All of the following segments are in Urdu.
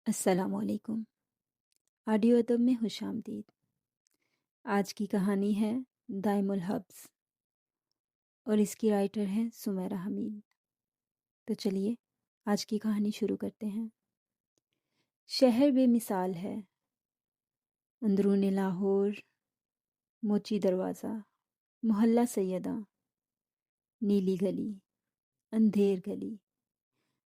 السلام علیکم۔ آڈیو ادب میں خوش آمدید۔ آج کی کہانی ہے دائم الحبس اور اس کی رائٹر ہیں سمیرہ حمید۔ تو چلیے آج کی کہانی شروع کرتے ہیں۔ شہر بے مثال ہے، اندرون لاہور، موچی دروازہ، محلہ سیدہ، نیلی گلی، اندھیر گلی۔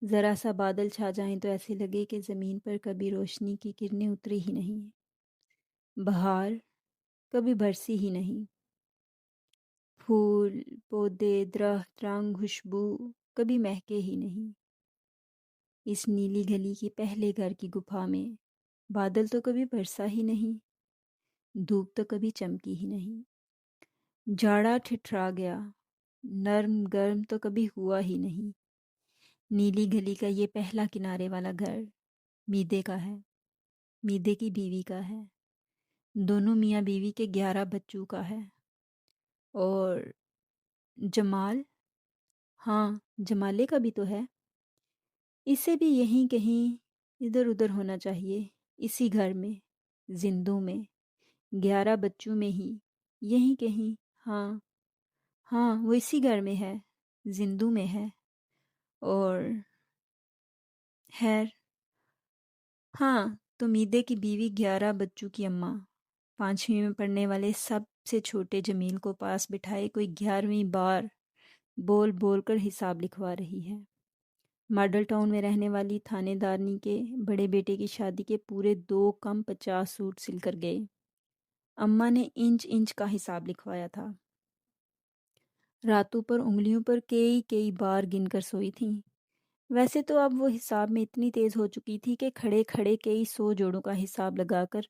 ذرا سا بادل چھا جائیں تو ایسے لگے کہ زمین پر کبھی روشنی کی کرنیں اتری ہی نہیں، بہار کبھی برسی ہی نہیں، پھول پودے درخت رنگ خوشبو کبھی مہکے ہی نہیں۔ اس نیلی گلی کی پہلے گھر کی گپھا میں بادل تو کبھی برسا ہی نہیں، دھوپ تو کبھی چمکی ہی نہیں، جاڑا ٹھٹھرا گیا، نرم گرم تو کبھی ہوا ہی نہیں۔ نیلی گلی کا یہ پہلا کنارے والا گھر میدے کا ہے، میدے کی بیوی کا ہے، دونوں میاں بیوی کے 11 بچوں کا ہے۔ اور جمال، ہاں جمالے کا بھی تو ہے، اسے بھی یہیں کہیں ادھر ادھر ہونا چاہیے، اسی گھر میں، زندوں میں، 11 بچوں میں ہی، یہیں کہیں۔ ہاں ہاں وہ اسی گھر میں ہے، زندوں میں ہے۔ اور خیر، ہاں تو میدے کی بیوی 11 بچوں کی اماں 5ویں میں پڑھنے والے سب سے چھوٹے جمیل کو پاس بٹھائے کوئی 11ویں بار بول بول کر حساب لکھوا رہی ہے۔ ماڈل ٹاؤن میں رہنے والی تھانے دارنی کے بڑے بیٹے کی شادی کے پورے 2 کم 50 سوٹ سل کر گئے۔ اماں نے انچ انچ کا حساب لکھوایا تھا، راتوں پر انگلیوں پر کئی بار گن کر سوئی تھیں۔ ویسے تو اب وہ حساب میں اتنی تیز ہو چکی تھی کہ کھڑے کھڑے کئی 100 جوڑوں کا حساب لگا کر،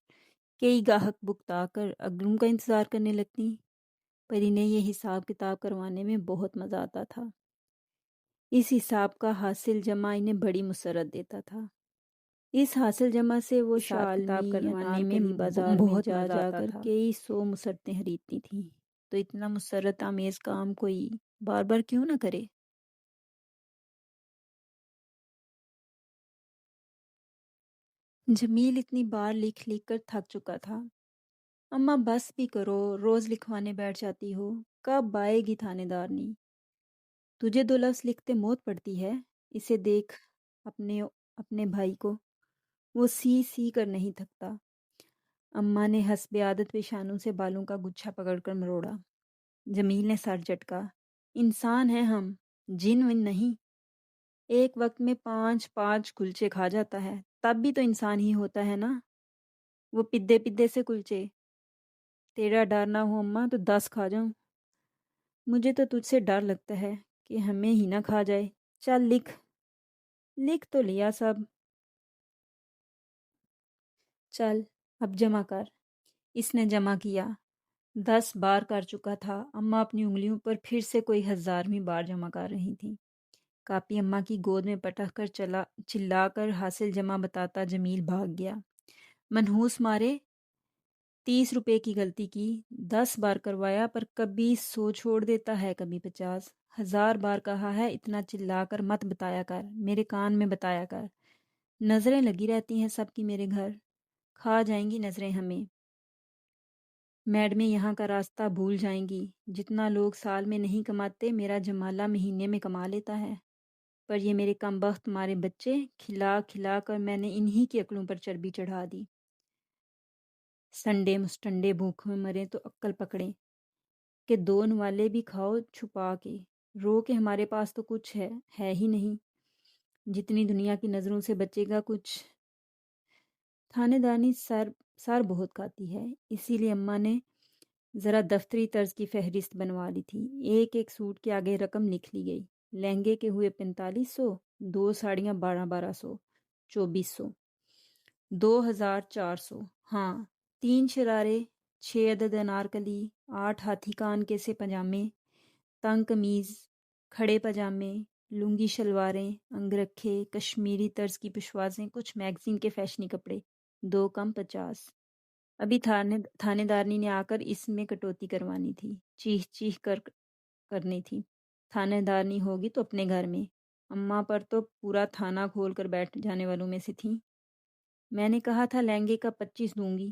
کئی گاہک بکتا کر اگلوں کا انتظار کرنے لگتی، پر انہیں یہ حساب کتاب کروانے میں بہت مزہ آتا تھا۔ اس حساب کا حاصل جمع انہیں بڑی مسرت دیتا تھا۔ اس حاصل جمع سے وہ حساب کتاب شالنی کروانے میں انارکلی بازار میں بہت جا مزہ جا آتا کر تھا۔ کئی 100 مسرتیں خریدتی تھیں، تو اتنا مسرت آمیز کام کوئی بار بار کیوں نہ کرے۔ جمیل اتنی بار لکھ لکھ کر تھک چکا تھا۔ اماں بس بھی کرو، روز لکھوانے بیٹھ جاتی ہو، کب آئے گی تھانے دارنی؟ تجھے 2 لفظ لکھتے موت پڑتی ہے، اسے دیکھ اپنے بھائی کو، وہ سی کر نہیں تھکتا۔ اماں نے حسب عادت پیشانوں سے بالوں کا گچھا پکڑ کر مروڑا۔ جمیل نے سر جھٹکا۔ انسان ہیں ہم، جن ون نہیں۔ ایک وقت میں 5 کلچے کھا جاتا ہے، تب بھی تو انسان ہی ہوتا ہے نا۔ وہ پدے پدے سے کلچے، تیرا ڈر نہ ہو اماں تو 10 کھا جاؤں۔ مجھے تو تجھ سے ڈر لگتا ہے کہ ہمیں ہی نہ کھا جائے۔ چل لکھ۔ لکھ تو لیا سب، چل اب جمع کر۔ اس نے جمع کیا، 10 بار کر چکا تھا۔ اماں اپنی انگلیوں پر پھر سے کوئی 1000ویں بار جمع کر رہی تھیں۔ کاپی اماں کی گود میں پٹک کر چلا کر حاصل جمع بتاتا جمیل بھاگ گیا۔ منحوس مارے 30 روپے کی غلطی کی، 10 بار کروایا، پر کبھی 100 چھوڑ دیتا ہے، کبھی 50۔ 1000 بار کہا ہے اتنا چلا کر مت بتایا کر، میرے کان میں بتایا کر۔ نظریں لگی رہتی ہیں سب کی میرے گھر، کھا جائیں گی نظریں ہمیں۔ میڈمیں یہاں کا راستہ بھول جائیں گی۔ جتنا لوگ سال میں نہیں کماتے، میرا جمالہ مہینے میں کما لیتا ہے، پر یہ میرے کم بخت مارے بچے کھلا کھلا کر میں نے انہی کی عقلوں پر چربی چڑھا دی۔ سنڈے مسٹنڈے بھوکھے مریں تو عقل پکڑیں کہ 2 نوالے بھی کھاؤ چھپا کے، رو کہ ہمارے پاس تو کچھ ہے ہی نہیں، جتنی دنیا کی نظروں سے بچے گا کچھ۔ تھانے دارنی سر بہت کھاتی ہے، اسی لیے اماں نے ذرا دفتری طرز کی فہرست بنوا لی تھی۔ ایک ایک سوٹ کے آگے رقم لکھ لی گئی۔ لہنگے کے ہوئے 4500، 2 ساڑیاں 1200، 2400، 2400۔ ہاں 3 شرارے، 6 عدد انارکلی، 8 ہاتھی کان کے سے پاجامے، تنگ قمیض، کھڑے پاجامے، لنگی شلواریں، انگرکھے، کشمیری طرز کی پشوازیں، کچھ میگزین کے فیشنی کپڑے، 2 کم 50۔ ابھی تھانے دارنی نے آ کر اس میں کٹوتی کروانی تھی، چیخ چیخ کرنی تھی۔ تھانے دارنی ہوگی تو اپنے گھر میں، اماں پر تو پورا تھانہ کھول کر بیٹھ جانے والوں میں سے تھیں۔ میں نے کہا تھا لہنگے کا 25 دوں گی،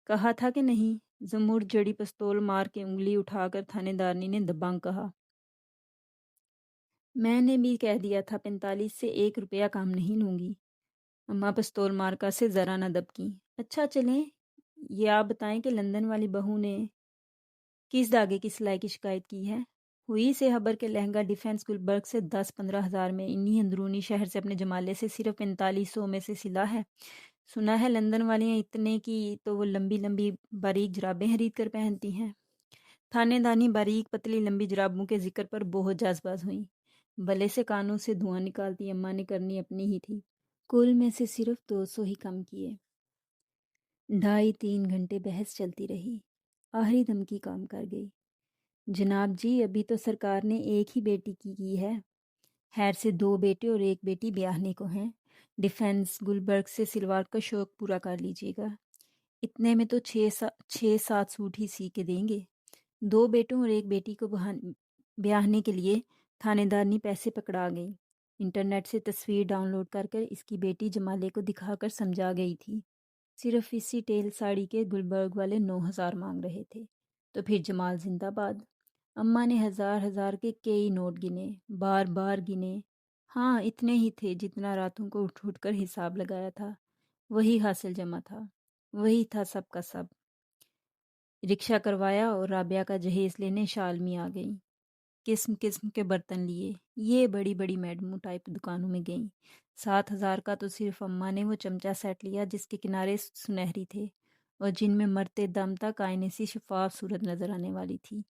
کہا تھا کہ نہیں؟ زمر جڑی پستول مار کے انگلی اٹھا کر تھانے دارنی نے دبنگ کہا۔ میں نے بھی کہہ دیا تھا 45 سے 1 روپیہ کام نہیں لوں گی۔ اماں پستول مارکا سے ذرا نہ دبکیں۔ اچھا چلیں، یہ آپ بتائیں کہ لندن والی بہو نے کس داغے کی سلائی کی شکایت کی ہے؟ ہوئی سے خبر کے لہنگا ڈیفینس گلبرگ سے 10-15 ہزار میں انہی اندرونی شہر سے اپنے جمالے سے صرف 4500 میں سے سلا ہے۔ سنا ہے لندن والیاں اتنے کی تو وہ لمبی لمبی باریک جرابیں خرید کر پہنتی ہیں۔ تھانے دانی باریک پتلی لمبی جرابوں کے ذکر پر بہت جاز باز ہوئیں۔ بلے سے کانوں سے دھواں نکالتی اماں نے کرنی اپنی ہی تھی۔ کل میں سے صرف 200 ہی کم کیے۔ 2.5-3 گھنٹے بحث چلتی رہی، آخری دم کی کام کر گئی۔ جناب جی ابھی تو سرکار نے ایک ہی بیٹی کی ہے، خیر سے 2 بیٹے اور 1 بیٹی بیاہنے کو ہیں۔ ڈیفینس گلبرگ سے سلوار کا شوق پورا کر لیجیے گا، اتنے میں تو 6-7 سوٹ ہی سی کے دیں گے۔ 2 بیٹوں اور 1 بیٹی کو بیاہنے کے لیے تھانے دارنی پیسے پکڑا گئی۔ انٹرنیٹ سے تصویر ڈاؤن لوڈ کر اس کی بیٹی جمالے کو دکھا کر سمجھا گئی تھی۔ صرف اسی ٹیل ساڑی کے گلبرگ والے 9,000 مانگ رہے تھے، تو پھر جمال زندہ باد۔ اماں نے ہزار کے کئی نوٹ گنے، بار بار گنے۔ ہاں اتنے ہی تھے جتنا راتوں کو اٹھ اٹھ کر حساب لگایا تھا، وہی حاصل جمع تھا، وہی تھا سب کا سب۔ رکشہ کروایا اور رابعہ کا جہیز لینے شالمی آ گئیں۔ قسم قسم کے برتن لیے، یہ بڑی بڑی میڈموں ٹائپ دکانوں میں گئیں۔ 7,000 کا تو صرف اماں نے وہ چمچہ سیٹ لیا جس کے کنارے سنہری تھے اور جن میں مرتے دم تک آئینے سی شفاف صورت نظر آنے والی تھی۔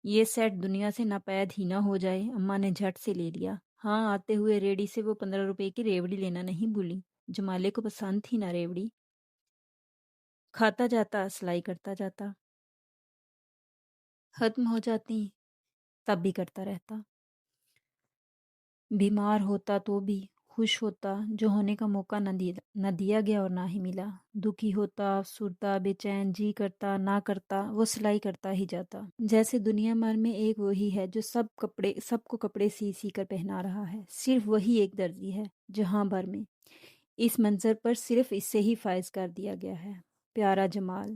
یہ سیٹ دنیا سے ناپید ہی نہ ہو جائے، اماں نے جھٹ سے لے لیا۔ ہاں آتے ہوئے ریڑھی سے وہ 15 روپے کی ریوڑی لینا نہیں بھولی، جمالے کو پسند تھی نا ریوڑی۔ کھاتا جاتا، سلائی کرتا جاتا، ختم ہو جاتی تب بھی کرتا رہتا۔ بیمار ہوتا تو بھی، خوش ہوتا جو ہونے کا موقع نہ دیا گیا اور نہ ہی ملا، دکھی ہوتا، افسردہ، بے چین، جی کرتا نہ کرتا، وہ سلائی کرتا ہی جاتا۔ جیسے دنیا بھر میں ایک وہی ہے جو سب کو کپڑے سی سی کر پہنا رہا ہے، صرف وہی ایک درزی ہے جہاں بھر میں۔ اس منظر پر صرف اس سے ہی فائز کر دیا گیا ہے۔ پیارا جمال،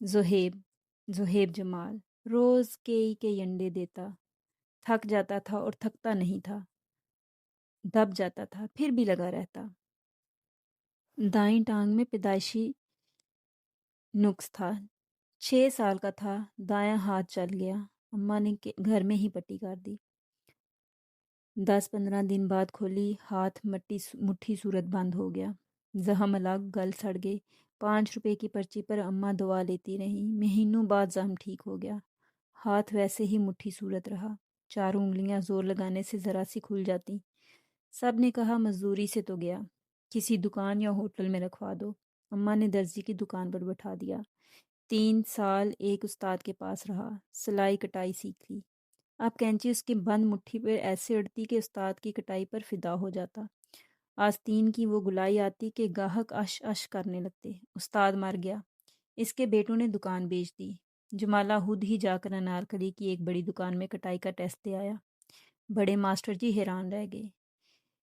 زہیب جمال روز کئی انڈے دیتا، تھک جاتا تھا اور تھکتا نہیں تھا، دب جاتا تھا پھر بھی لگا رہتا۔ دائیں ٹانگ میں پیدائشی نقص تھا، 6 سال کا تھا، دایاں ہاتھ چل گیا، اماں نے گھر میں ہی پٹی کر دی۔ 10-15 دن بعد کھولی، ہاتھ مٹھی صورت بند ہو گیا، زخم الگ، گل سڑ گئے۔ 5 روپے کی پرچی پر اماں دوا لیتی رہیں، مہینوں بعد زخم ٹھیک ہو گیا، ہاتھ ویسے ہی مٹھی صورت رہا، 4 انگلیاں زور لگانے سے ذرا سی کھل جاتی۔ سب نے کہا مزدوری سے تو گیا، کسی دکان یا ہوٹل میں رکھوا دو۔ اماں نے درزی کی دکان پر بٹھا دیا۔ 3 سال ایک استاد کے پاس رہا، سلائی کٹائی سیکھ لی۔ اب کینچی اس کی بند مٹھی پر ایسے اڑتی کہ استاد کی کٹائی پر فدا ہو جاتا۔ آستین کی وہ گلائی آتی کہ گاہک اش اش کرنے لگتے۔ استاد مر گیا، اس کے بیٹوں نے دکان بیچ دی۔ جمالہ خود ہی جا کر انارکلی کی ایک بڑی دکان میں کٹائی کا ٹیسٹ دے آیا۔ بڑے ماسٹر جی حیران رہ گئے،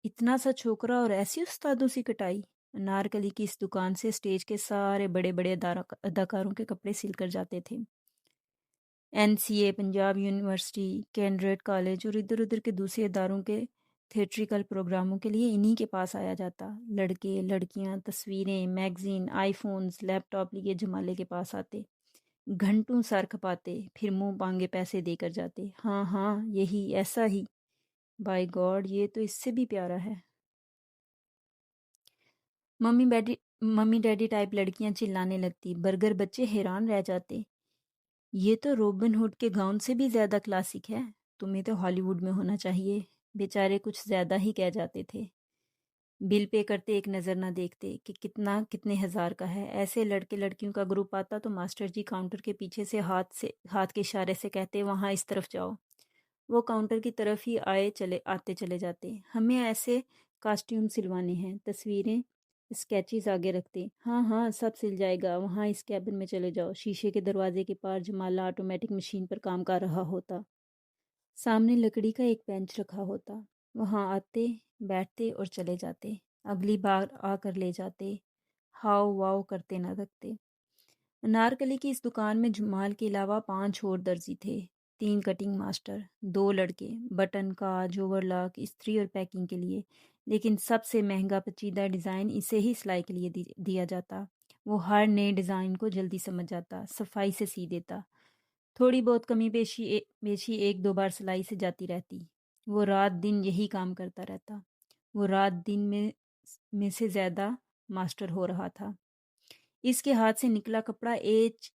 اتنا سا چھوکرا اور ایسی استادوں سی کٹائی۔ انارکلی کی اس دکان سے اسٹیج کے سارے بڑے بڑے اداکاروں کے کپڑے سل کر جاتے تھے۔ NCA، پنجاب یونیورسٹی، کینڈریڈ کالج اور ادھر ادھر کے دوسرے اداروں کے تھیٹریکل پروگراموں کے لیے انہی کے پاس آیا جاتا۔ لڑکے لڑکیاں، تصویریں، میگزین، آئی فونز، لیپ ٹاپ لیے جمالے کے پاس آتے، گھنٹوں سر کھپاتے، پھر منہ مانگے پیسے دے کر جاتے۔ ہاں ہاں یہی ایسا ہی، بائی گاڈ یہ تو اس سے بھی پیارا ہے۔ ممی ڈیڈی ٹائپ لڑکیاں چلانے لگتی، برگر بچے حیران رہ جاتے، یہ تو روبن ہوڈ کے گاؤن سے بھی زیادہ کلاسک ہے، تمہیں تو ہالی ووڈ میں ہونا چاہیے۔ بیچارے کچھ زیادہ ہی کہہ جاتے تھے۔ بل پے کرتے ایک نظر نہ دیکھتے کہ کتنے ہزار کا ہے۔ ایسے لڑکے لڑکیوں کا گروپ آتا تو ماسٹر جی کاؤنٹر کے پیچھے سے ہاتھ کے اشارے سے کہتے وہاں اس طرف جاؤ، وہ کاؤنٹر کی طرف ہی آتے چلے جاتے۔ ہمیں ایسے کاسٹیوم سلوانے ہیں، تصویریں اسکیچز آگے رکھتے۔ ہاں ہاں سب سل جائے گا، وہاں اس کیبن میں چلے جاؤ۔ شیشے کے دروازے کے پار جمالہ آٹومیٹک مشین پر کام کر رہا ہوتا، سامنے لکڑی کا ایک بینچ رکھا ہوتا، وہاں آتے بیٹھتے اور چلے جاتے۔ اگلی بار آ کر لے جاتے، ہاؤ واؤ کرتے نہ تھکتے۔ انارکلی کی اس دکان میں جمال کے علاوہ 5 اور درزی تھے، 3 کٹنگ ماسٹر، 2 لڑکے، بٹن، کاج، اوور لاک، استری اور پیکنگ کے لیے، لیکن سب سے مہنگا پیچیدہ ڈیزائن اسے ہی سلائی کے لیے دیا جاتا۔ وہ ہر نئے ڈیزائن کو جلدی سمجھ جاتا، صفائی سے سی دیتا۔ تھوڑی بہت کمی بیشی 1-2 بار سلائی سے جاتی رہتی۔ وہ رات دن یہی کام کرتا رہتا۔ وہ رات دن میں سے زیادہ ماسٹر ہو رہا تھا۔ اس کے ہاتھ سے نکلا کپڑا 1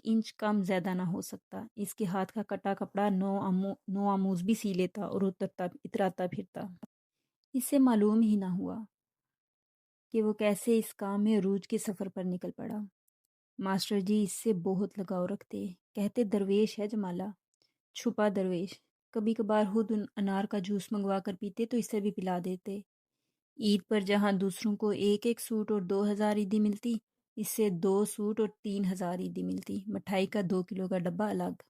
انچ کم زیادہ نہ ہو سکتا۔ اس کے ہاتھ کا کٹا کپڑا نو آموز بھی سی لیتا اور اتراتا پھرتا۔ اس سے معلوم ہی نہ ہوا کہ وہ کیسے اس کام میں عروج کے سفر پر نکل پڑا۔ ماسٹر جی اس سے بہت لگاؤ رکھتے، کہتے درویش ہے جمالہ، چھپا درویش۔ کبھی کبھار خود انار کا جوس منگوا کر پیتے تو اسے بھی پلا دیتے۔ عید پر جہاں دوسروں کو 1 سوٹ اور 2,000 عیدی ملتی، اس سے 2 سوٹ اور 3,000 عیدی ملتی۔ مٹھائی کا 2 کلو کا ڈبہ الگ۔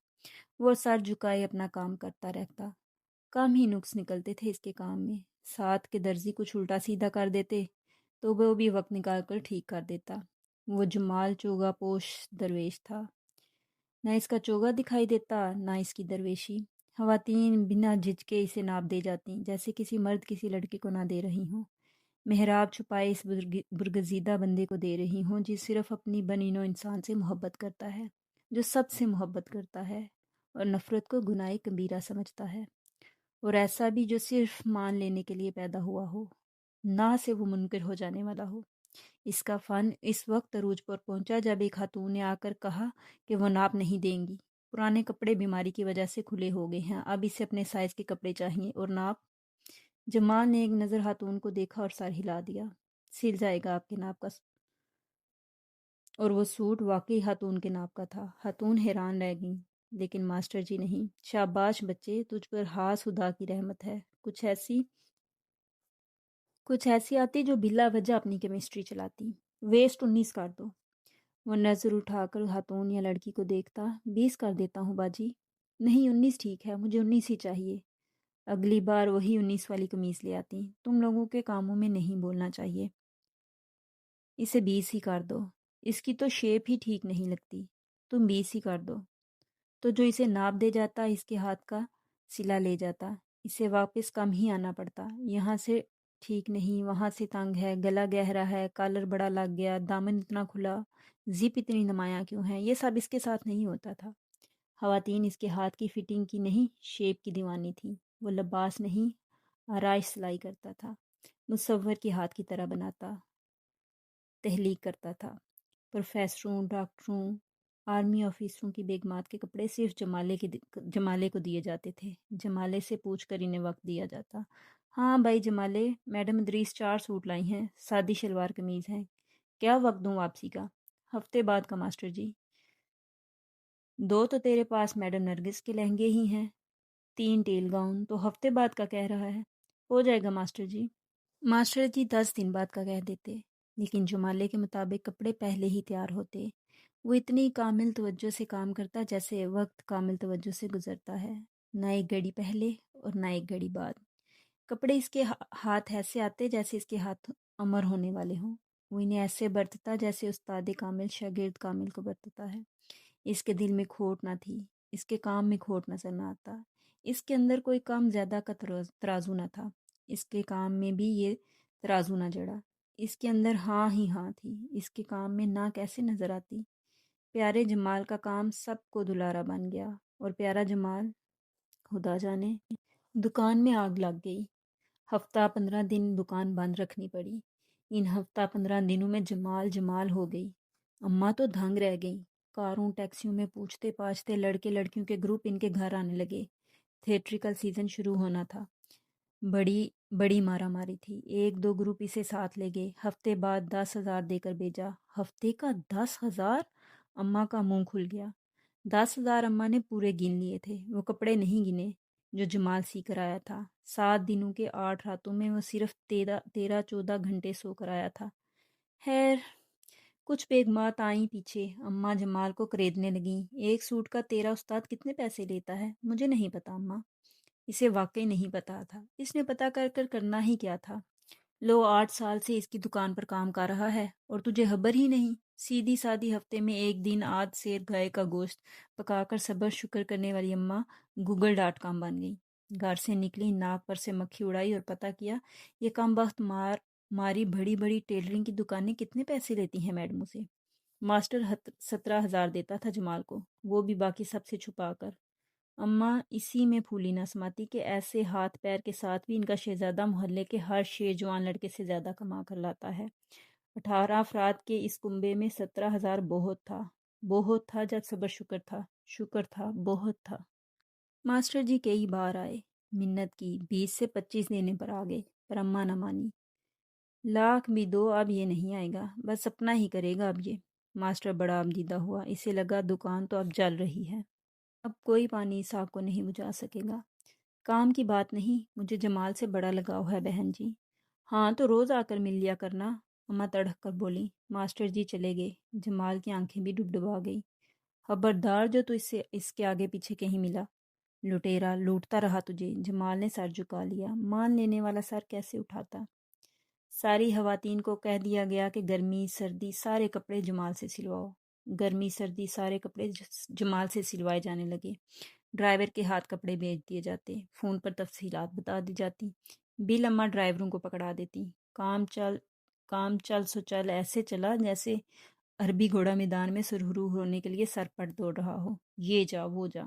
وہ سر جھکائے اپنا کام کرتا رہتا۔ کم ہی نقص نکلتے تھے اس کے کام میں۔ ساتھ کے درزی کچھ الٹا سیدھا کر دیتے تو وہ بھی وقت نکال کر ٹھیک کر دیتا۔ وہ جمال چوگا پوش درویش تھا، نہ اس کا چوگا دکھائی دیتا نہ اس کی درویشی۔ خواتین بنا جھجکے اسے ناپ دے جاتی، جیسے کسی مرد کسی لڑکے کو نہ دے رہی ہوں۔ محراب چھپائے اس برگزیدہ بندے کو دے رہی ہوں جو صرف اپنی بنی نوع انسان سے محبت کرتا ہے، جو سب سے محبت کرتا ہے اور نفرت کو گناہ کبیرہ سمجھتا ہے، اور ایسا بھی جو صرف مان لینے کے لیے پیدا ہوا ہو، نہ سے وہ منکر ہو جانے والا ہو۔ اس کا فن اس وقت عروج پر پہنچا جب ایک خاتون نے آ کر کہا کہ وہ ناپ نہیں دیں گی، پرانے کپڑے بیماری کی وجہ سے کھلے ہو گئے ہیں، اب اسے اپنے سائز کے کپڑے چاہیے اور ناپ۔ جمال نے ایک نظر خاتون کو دیکھا اور سر ہلا دیا۔ سل جائے گا آپ کے ناپ کا۔ اور وہ سوٹ واقعی خاتون کے ناپ کا تھا۔ خاتون حیران رہ گئی، لیکن ماسٹر جی نہیں۔ شاباش بچے، تجھ پر خاص خدا کی رحمت ہے۔ کچھ ایسی آتی جو بلا وجہ اپنی کیمسٹری چلاتی۔ ویسٹ 19 کر دو۔ وہ نظر اٹھا کر خاتون یا لڑکی کو دیکھتا۔ 20 کر دیتا ہوں باجی۔ نہیں 19 ٹھیک ہے، مجھے 19 ہی چاہیے۔ اگلی بار وہی 19 والی قمیض لے آتی۔ تم لوگوں کے کاموں میں نہیں بولنا چاہیے۔ اسے 20 ہی کر دو، اس کی تو شیپ ہی ٹھیک نہیں لگتی۔ تم 20 ہی کر دو۔ تو جو اسے ناپ دے جاتا اس کے ہاتھ کا سلا لے جاتا۔ اسے واپس کم ہی آنا پڑتا۔ یہاں سے ٹھیک نہیں، وہاں سے تنگ ہے، گلا گہرا ہے، کالر بڑا لگ گیا، دامن اتنا کھلا، زپ اتنی نمایاں کیوں ہے، یہ سب اس کے ساتھ نہیں ہوتا تھا۔ خواتین اس کے ہاتھ کی فٹنگ کی نہیں، شیپ کی دیوانی تھی۔ وہ لباس نہیں، آرائش سلائی کرتا تھا، مصور کے ہاتھ کی طرح بناتا، تحلیق کرتا تھا۔ پروفیسروں، ڈاکٹروں، آرمی آفیسروں کی بیگمات کے کپڑے صرف جمالے کو دیے جاتے تھے۔ جمالے سے پوچھ کر انہیں وقت دیا جاتا۔ ہاں بھائی جمالے، میڈم ادریس 4 سوٹ لائی ہیں، سادی شلوار قمیض ہیں، کیا وقت دوں واپسی کا؟ ہفتے بعد کا ماسٹر جی۔ 2 تو تیرے پاس میڈم نرگس کے لہنگے ہی ہیں، 3 ٹیل گاؤن، تو ہفتے بعد کا کہہ رہا ہے۔ ہو جائے گا ماسٹر جی۔ ماسٹر جی 10 دن بعد کا کہہ دیتے، لیکن جمالے کے مطابق کپڑے پہلے ہی تیار ہوتے۔ وہ اتنی کامل توجہ سے کام کرتا جیسے وقت کامل توجہ سے گزرتا ہے، نہ ایک گھڑی پہلے اور نہ ایک گھڑی بعد۔ کپڑے اس کے ہاتھ ایسے آتے جیسے اس کے ہاتھ امر ہونے والے ہوں۔ وہ انہیں ایسے برتتا جیسے استاد کامل شاگرد کامل کو برتتا ہے۔ اس کے دل میں کھوٹ نہ تھی، اس کے کام میں کھوٹ نظر نہ آتا۔ اس کے اندر کوئی کم زیادہ کا ترازو نہ تھا، اس کے کام میں بھی یہ ترازو نہ جڑا۔ اس کے اندر ہاں ہی ہاں تھی، اس کے کام میں نہ کیسے نظر آتی۔ پیارے جمال کا کام سب کو دلارا بن گیا، اور پیارا جمال خدا جانے۔ دکان میں آگ لگ گئی۔ ہفتہ 15 دن دکان بند رکھنی پڑی۔ ان ہفتہ 15 دنوں میں جمال جمال ہو گئی۔ اماں تو دھنگ رہ گئیں۔ کاروں ٹیکسیوں میں پوچھتے پاچھتے لڑکے لڑکیوں کے گروپ ان کے گھر آنے لگے۔ تھیٹریکل سیزن شروع ہونا تھا۔ بڑی مارا ماری تھی۔ 1-2 گروپ اسے ساتھ لے گئے۔ ہفتے بعد 10,000 دے کر بھیجا۔ ہفتے کا 10,000! اماں کا منہ کھل گیا۔ 10,000 اماں نے پورے گن لیے تھے، وہ کپڑے نہیں گنے جو جمال سی کر آیا تھا۔ 7 دنوں کے 8 راتوں میں وہ صرف 13-14 گھنٹے سو کر آیا تھا۔ خیر، کچھ بیگمات آئیں پیچھے، اماں جمال کو خریدنے لگیں۔ 1 سوٹ کا تیرا استاد کتنے پیسے لیتا ہے؟ مجھے نہیں پتا اماں۔ اسے واقعی نہیں پتا تھا۔ اس نے پتا کر کر کرنا ہی کیا تھا؟ لو 8 سال سے اس کی دکان پر کام کر رہا ہے اور تجھے خبر ہی نہیں۔ سیدھی سادی ہفتے میں ایک دن آدھ سیر گائے کا گوشت پکا کر صبر شکر کرنے والی اماں google.com بن گئی۔ گھر سے نکلی، ناک پر سے مکھی اڑائی اور پتہ کیا یہ کم بخت ماری بڑی بڑی ٹیلرنگ کی دکانیں کتنے پیسے لیتی ہیں میڈموں سے۔ ماسٹر 17,000 دیتا تھا جمال کو، وہ بھی باقی سب سے چھپا کر۔ اماں اسی میں پھولی نہ سماتی کہ ایسے ہاتھ پیر کے ساتھ بھی ان کا شہزادہ محلے کے ہر شیر جوان لڑکے سے زیادہ کما کر لاتا ہے۔ 18 افراد کے اس کنبے میں 17,000 بہت تھا، بہت تھا جب صبر شکر تھا، شکر تھا، بہت تھا۔ ماسٹر جی کئی بار آئے، منت کی، 20 سے 25 دینے پر آ گئے، پر اماں نہ مانی۔ لاکھ بھی دو اب یہ نہیں آئے گا، بس اپنا ہی کرے گا اب یہ۔ ماسٹر بڑا عمدیدہ ہوا، اسے لگا دکان تو اب جل رہی ہے، اب کوئی پانی اس آگ کو نہیں بجھا سکے گا۔ کام کی بات نہیں، مجھے جمال سے بڑا لگاؤ ہے بہن جی۔ ہاں تو روز آ کر مل لیا کرنا، اماں تڑک کر بولی۔ ماسٹر جی چلے گئے، جمال کی آنکھیں بھی ڈبڈبا گئی۔ خبردار جو تو اس کے آگے پیچھے کہیں ملا، لٹیرا لوٹتا رہا تجھے۔ جمال نے سر جھکا لیا، مان لینے والا سر کیسے اٹھاتا۔ ساری خواتین کو کہہ دیا گیا کہ گرمی سردی سارے کپڑے جمال سے سلواؤ۔ گرمی سردی سارے کپڑے جمال سے سلوائے جانے لگے۔ ڈرائیور کے ہاتھ کپڑے بھیج دیے جاتے، فون پر تفصیلات بتا دی جاتی، بل اماں ڈرائیوروں کو پکڑا دیتی۔ کام چل سو چل ایسے چلا جیسے عربی گھوڑا میدان میں سرخرو ہونے کے لیے سر پٹ دوڑ رہا ہو، یہ جا وہ جا۔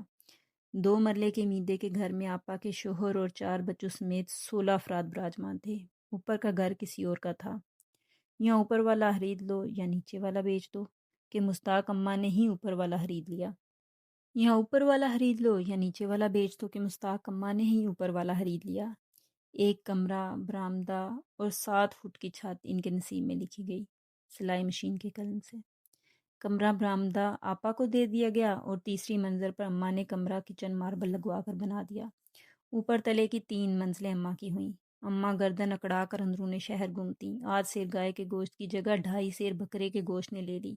2 مرلے کے میدے کے گھر میں آپا کے شوہر اور 4 بچوں سمیت 16 افراد براجمان تھے۔ اوپر کا گھر کسی اور کا تھا۔ یا اوپر والا خرید لو یا نیچے والا بیچ دو، کہ مستاق اماں نے ہی اوپر والا خرید لیا۔ یا اوپر والا خرید لو یا نیچے والا بیچ دو، کہ مستاق اماں نے ہی اوپر والا خرید لیا۔ ایک کمرہ، برآمدہ اور 7 فٹ کی چھت ان کے نصیب میں لکھی گئی سلائی مشین کے قلم سے۔ کمرہ برآمدہ آپا کو دے دیا گیا اور تیسری منزل پر اماں نے کمرہ کچن ماربل لگوا کر بنا دیا۔ اوپر تلے کی 3 منزلیں اماں کی ہوئیں۔ اماں گردن اکڑا کر اندرون شہر گھومتی، آدھ سیر گائے کے گوشت کی جگہ 2.5 سیر بکرے کے گوشت نے لے لی۔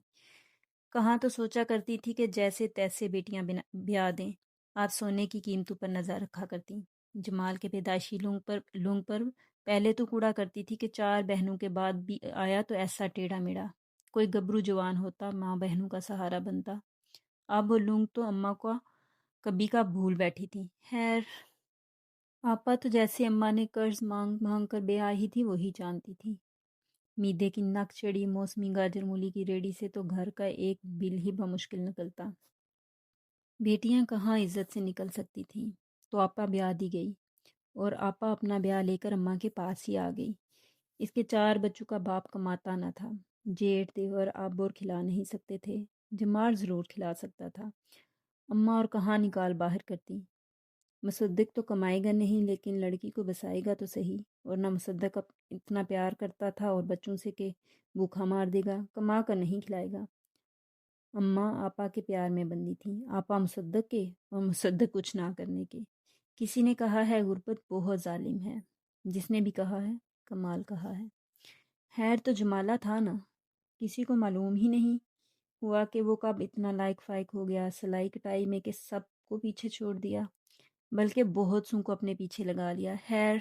کہاں تو سوچا کرتی تھی کہ جیسے تیسے بیٹیاں بیاہ دیں، آج سونے کی قیمتوں پر نظر رکھا کرتی۔ جمال کے پیدائشی لونگ پر پہلے تو کوڑا کرتی تھی کہ 4 بہنوں کے بعد بھی آیا تو ایسا ٹیڑھا میڑا، کوئی گبرو جوان ہوتا ماں بہنوں کا سہارا بنتا۔ اب وہ لونگ تو اماں کو کبھی کا بھول بیٹھی تھی۔ خیر آپا تو جیسے اماں نے قرض مانگ مانگ کر بے آئی تھی وہی جانتی تھی۔ میدے کی نک چڑی موسمی گاجر مولی کی ریڑھی سے تو گھر کا ایک بل ہی بمشکل نکلتا۔ بیٹیاں کہاں عزت سے نکل سکتی تھیں، تو آپا بیاہ دی گئی، اور آپا اپنا بیاہ لے کر اماں کے پاس ہی آ گئی۔ اس کے 4 بچوں کا باپ کماتا نہ تھا، جیٹھ دیور آبور کھلا نہیں سکتے تھے، جمال ضرور کھلا سکتا تھا۔ اماں اور کہاں نکال باہر کرتی۔ مصدق تو کمائے گا نہیں لیکن لڑکی کو بسائے گا تو صحیح، اور نہ مصدق اتنا پیار کرتا تھا اور بچوں سے کہ بھوکھا مار دے گا، کما کر نہیں کھلائے گا۔ اماں آپا کے پیار میں بندی تھیں، آپا مصدق کے اور مصدق کچھ نہ کرنے کے۔ کسی نے کہا ہے غربت بہت ظالم ہے، جس نے بھی کہا ہے کمال کہا ہے۔ خیر تو جمالہ تھا نا، کسی کو معلوم ہی نہیں ہوا کہ وہ کب اتنا لائق فائق ہو گیا سلائی کٹائی میں کہ سب کو پیچھے چھوڑ دیا، بلکہ بہت سوں کو اپنے پیچھے لگا لیا۔ خیر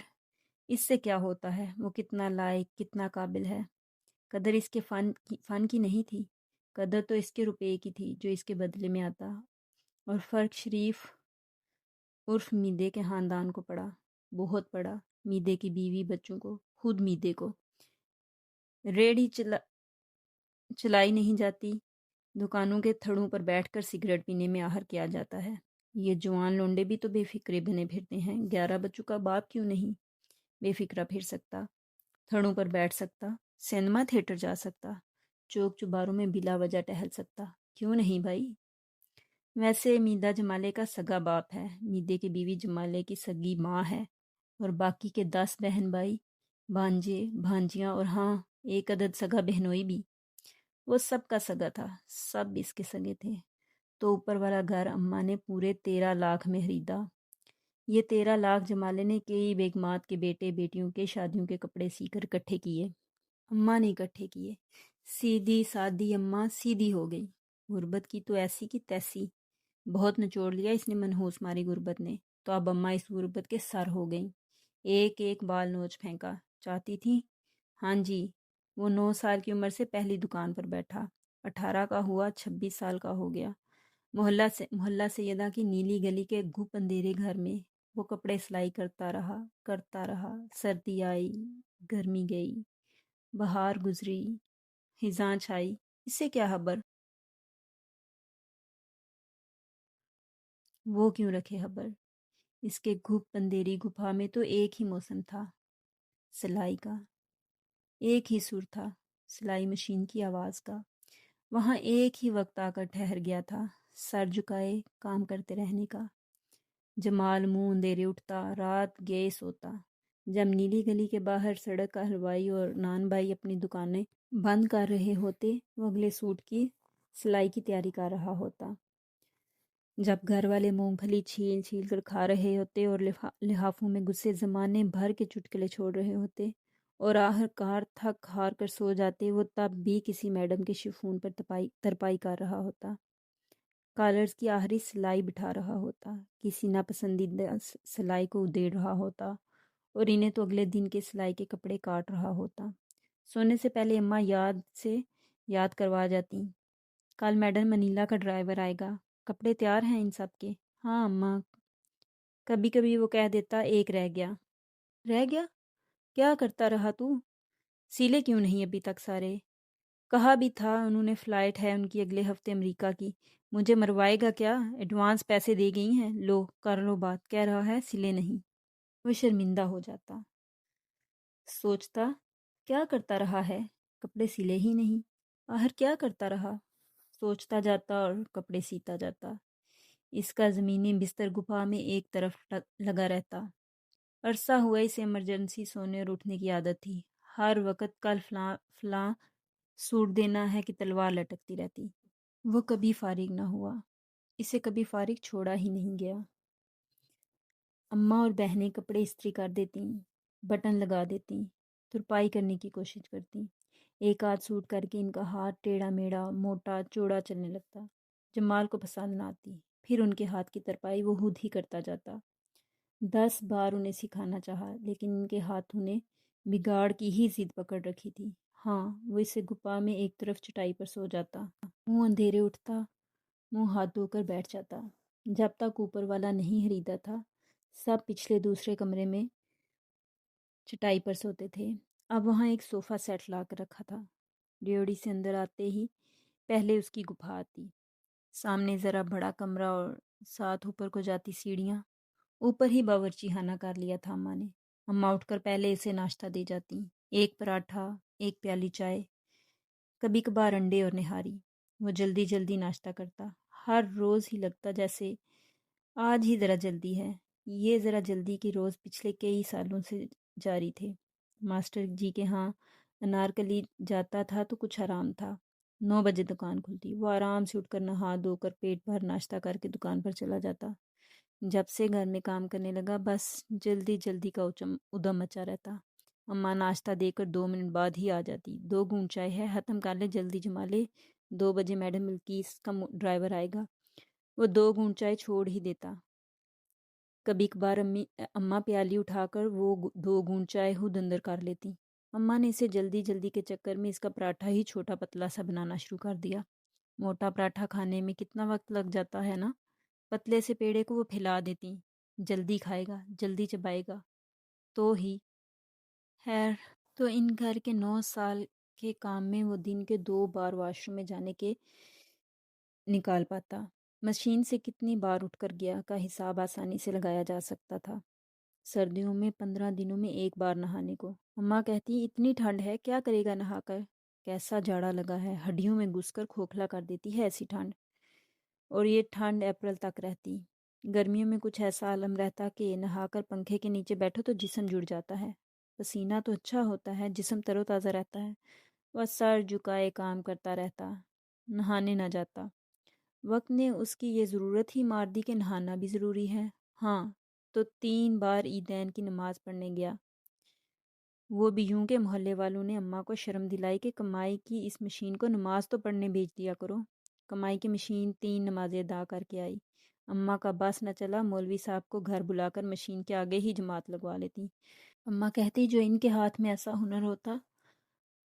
اس سے کیا ہوتا ہے، وہ کتنا لائق کتنا قابل ہے، قدر اس کے فن کی نہیں تھی، قدر تو اس کے روپے کی تھی جو اس کے بدلے میں آتا، اور فرق شریف عرف میدے کے خاندان کو پڑا، بہت پڑا، میدے کی بیوی بچوں کو، خود میدے کو۔ ریڑھی چلائی نہیں جاتی، دکانوں کے تھڑوں پر بیٹھ کر سگریٹ پینے میں آہر کیا جاتا ہے۔ یہ جوان لونڈے بھی تو بے فکرے بنے پھرتے ہیں، 11 بچوں کا باپ کیوں نہیں بے فکرہ پھر سکتا، تھڑوں پر بیٹھ سکتا، سینما تھیٹر جا سکتا، چوک چباروں میں بلا وجہ ٹہل سکتا، کیوں نہیں بھائی؟ ویسے میدہ جمالے کا سگا باپ ہے، میدے کی بیوی جمالے کی سگی ماں ہے، اور باقی کے 10 بہن بھائی، بھانجے بھانجیاں، اور ہاں ایک عدد سگا بہنوئی بھی، وہ سب کا سگا تھا، سب اس کے سگے تھے۔ تو اوپر والا گھر اماں نے پورے 13 لاکھ میں خریدا۔ یہ 13 لاکھ جمالے نے کئی بیگمات کے بیٹے بیٹیوں کے شادیوں کے کپڑے سی کر اکٹھے کیے، اماں نے اکٹھے کیے۔ سیدھی سادی اماں سیدھی ہو گئی، غربت کی تو ایسی کی تیسی، بہت نچوڑ لیا اس نے منحوس ماری غربت نے، تو اب اماں اس غربت کے سر ہو گئیں، ایک ایک بال نوچ پھینکا، چاہتی تھیں ہاں جی، وہ 9 سال کی عمر سے پہلی دکان پر بیٹھا، 18 کا ہوا 26 سال کا ہو گیا۔ محلہ سیدہ کی نیلی گلی کے گھپ اندھیرے گھر میں وہ کپڑے سلائی کرتا رہا۔ سردی آئی، گرمی گئی، بہار گزری، خزاں چھائی، اس سے کیا خبر؟ وہ کیوں رکھے خبر؟ اس کے گھپ اندھیری گپھا میں تو ایک ہی موسم تھا، سلائی کا۔ ایک ہی سر تھا، سلائی مشین کی آواز کا۔ وہاں ایک ہی وقت آ کر ٹھہر گیا تھا، سر جھکائے کام کرتے رہنے کا۔ جمال منہ اندھیرے اٹھتا، رات گئے سوتا۔ جب نیلی گلی کے باہر سڑک کا حلوائی اور نان بھائی اپنی دکانیں بند کر رہے ہوتے، وہ اگلے سوٹ کی سلائی کی تیاری کر رہا ہوتا۔ جب گھر والے مونگ پھلی چھیل چھیل کر کھا رہے ہوتے اور لحافوں میں گسے زمانے بھر کے چٹکلے چھوڑ رہے ہوتے اور آخر کار تھک ہار کر سو جاتے، وہ تب بھی کسی میڈم کے شفون پر ترپائی کر رہا ہوتا، کالرز کی آخری سلائی بٹھا رہا ہوتا، کسی ناپسندیدہ سلائی کو ادھیڑ رہا ہوتا اور انہیں تو اگلے دن کے سلائی کے کپڑے کاٹ رہا ہوتا۔ سونے سے پہلے اماں یاد کروا جاتی، کل میڈم منیلا کا ڈرائیور آئے گا، کپڑے تیار ہیں ان سب کے؟ ہاں اماں۔ کبھی کبھی وہ کہہ دیتا، ایک رہ گیا۔ رہ گیا؟ کیا کرتا رہا تو؟ سیلے کیوں نہیں ابھی تک سارے؟ کہا بھی تھا، انہوں نے فلائٹ ہے ان کی اگلے ہفتے امریکہ کی، مجھے مروائے گا کیا؟ ایڈوانس پیسے دے گئی ہیں، لو کر لو بات، کہہ رہا ہے سلے نہیں۔ وہ شرمندہ ہو جاتا، سوچتا کیا کرتا رہا ہے، کپڑے سلے ہی نہیں، آخر کیا کرتا رہا؟ سوچتا جاتا اور کپڑے سیتا جاتا۔ اس کا زمینی بستر گپھا میں ایک طرف لگا رہتا۔ عرصہ ہوا اسے ایمرجنسی سونے اور اٹھنے کی عادت تھی، ہر وقت کل فلاں سوٹ دینا ہے کہ تلوار لٹکتی رہتی۔ وہ کبھی فارغ نہ ہوا، اسے کبھی فارغ چھوڑا ہی نہیں گیا۔ اماں اور بہنیں کپڑے استری کر دیتیں، بٹن لگا دیتیں، ترپائی کرنے کی کوشش کرتیں۔ ایک آدھ سوٹ کر کے ان کا ہاتھ ٹیڑھا میڑھا، موٹا چوڑا چلنے لگتا۔ جمال کو پسند نہ آتی، پھر ان کے ہاتھ کی ترپائی وہ خود ہی کرتا جاتا۔ 10 بار انہیں سکھانا چاہا، لیکن ان کے ہاتھوں نے بگاڑ کی ہی ضد پکڑ رکھی تھی۔ ہاں، وہ اسے گپا میں ایک طرف چٹائی پر سو جاتا، منہ اندھیرے اٹھتا، منہ ہاتھ دھو کر بیٹھ جاتا۔ جب تک اوپر والا نہیں خریدا تھا، سب پچھلے دوسرے کمرے میں چٹائی پر سوتے تھے۔ اب وہاں ایک صوفہ سیٹ لا کر رکھا تھا۔ ڈیوڑی سے اندر آتے ہی پہلے اس کی گپھا آتی، سامنے ذرا بڑا کمرہ اور ساتھ اوپر کو جاتی سیڑھیاں۔ اوپر ہی باورچی خانہ کر لیا تھا اماں نے۔ اماں اٹھ کر پہلے اسے ناشتہ دے جاتی، ایک پراٹھا، ایک پیالی چائے، کبھی کبھار انڈے اور نہاری۔ وہ جلدی جلدی ناشتہ کرتا، ہر روز ہی لگتا جیسے آج ہی ذرا جلدی ہے۔ یہ ذرا جلدی کے روز پچھلے کئی سالوں سے جاری تھے۔ ماسٹر جی کے ہاں انارکلی جاتا تھا تو کچھ آرام تھا۔ 9 بجے دکان کھلتی، وہ آرام سے اٹھ کر نہا دھو کر پیٹ بھر ناشتہ کر کے دکان پر چلا جاتا۔ جب سے گھر میں کام کرنے لگا، بس جلدی جلدی کا ادم مچا رہتا۔ اماں ناشتہ دے کر 2 منٹ بعد ہی آ جاتی، 2 گھونٹ چائے ہے، ختم کر لے، جلدی جما لے، 2 بجے میڈم بلقیس کا ڈرائیور آئے گا۔ وہ 2 گھونٹ چائے چھوڑ ہی دیتا۔ کبھی کبھار اماں پیالی اٹھا کر وہ 2 گھونٹ چائے خود اندر کر لیتی۔ اماں نے اسے جلدی جلدی کے چکر میں اس کا پراٹھا ہی چھوٹا پتلا سا بنانا شروع کر دیا۔ موٹا پراٹھا کھانے میں کتنا وقت لگ جاتا ہے نا، پتلے سے پیڑے کو وہ پھیلا دیتی، جلدی کھائے گا، جلدی چبائے گا تو ہی۔ خیر، تو ان گھر کے 9 سال کے کام میں وہ دن کے 2 بار واش روم میں جانے کے نکال پاتا۔ مشین سے کتنی بار اٹھ کر گیا کا حساب آسانی سے لگایا جا سکتا تھا۔ سردیوں میں 15 دنوں میں ایک بار نہانے کو۔ اماں کہتی، اتنی ٹھنڈ ہے، کیا کرے گا نہا کر؟ کیسا جاڑا لگا ہے، ہڈیوں میں گھس کر کھوکھلا کر دیتی ہے ایسی ٹھنڈ۔ اور یہ ٹھنڈ اپریل تک رہتی۔ گرمیوں میں کچھ ایسا عالم رہتا کہ نہا کر پنکھے کے نیچے بیٹھو تو جسم جڑ جاتا ہے، پسینہ تو اچھا ہوتا ہے، جسم تر و تازہ رہتا ہے۔ وہ سر جھکائے کام کرتا رہتا، نہانے نہ جاتا۔ وقت نے اس کی یہ ضرورت ہی مار دی کہ نہانا بھی ضروری ہے۔ ہاں، تو 3 بار عیدین کی نماز پڑھنے گیا، وہ بھی یوں کہ محلے والوں نے اماں کو شرم دلائی کہ کمائی کی اس مشین کو نماز تو پڑھنے بھیج دیا کرو۔ کمائی کی مشین 3 نمازیں ادا کر کے آئی۔ اماں کا بس نہ چلا، مولوی صاحب کو گھر بلا کر مشین کے آگے ہی جماعت لگوا لیتی۔ اماں کہتی، جو ان کے ہاتھ میں ایسا ہنر ہوتا